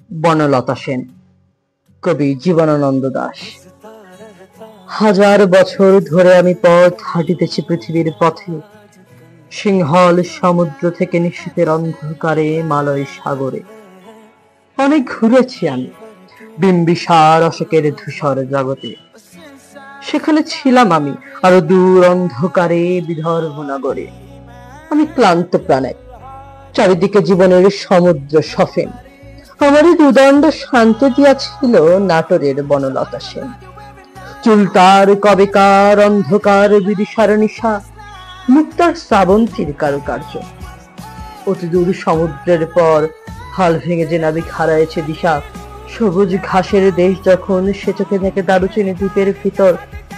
বনলতা সেন। কবি জীবনানন্দ দাশ। হাজার বছর ধরে আমি পথ হাঁটিতেছি পৃথিবীর পথে, সিংহল সমুদ্র থেকে নিশীথের অন্ধকারে মালয় সাগরে। অনেক ঘুরেছি আমি বিম্বিসার অশোকের ধূসর জগতে, সেখানে ছিলাম আমি আরো দূর অন্ধকারে বিদর্ভ নগরে। আমি ক্লান্ত প্রাণে, চারিদিকে জীবনের সমুদ্র সফেন, আমারই দুদণ্ড শান্তি দিয়াছিল নাটোরের বনলতা সেন। চুলতার কবেকার অন্ধকার বিদিশার নিশা, মুক্তার শ্রাবন্তীর কারুকার্য। অতি দূর সমুদ্রের পর হাল ভেঙে যে নাবিক হারাইছে দিশা, সবুজ ঘাসের দেশ যখন সে চোখে দেখে দারুচিনি দ্বীপের ভিতর,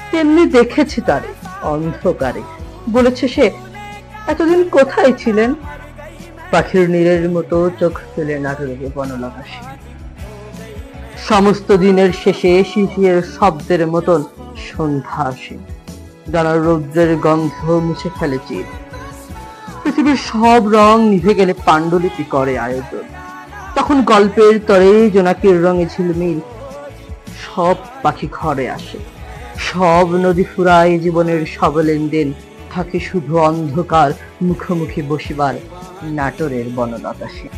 তেমনি দেখেছি তারে অন্ধকারে। বলেছে সে, এতদিন কোথায় ছিলেন? পাখির নীড়ের মতো চোখ ফেলে নাটোরের বনলতা সেন। সমস্ত দিনের শেষে শিশিরের শব্দের মতন সন্ধ্যা আসে, জানার রৌদ্রের গন্ধ মুছে ফেলে চির। পৃথিবীর সব রং নিভে গেলে পাণ্ডুলিপি করে আয়োজন, তখন গল্পের তরে জোনাকির রঙে ঝিলমিল। সব পাখি ঘরে আসে, সব নদী ফুরায় জীবনের সব লেনদেন, থাকে শুধু অন্ধকার মুখোমুখি বসিবার নাটোরের বনলতা সেন।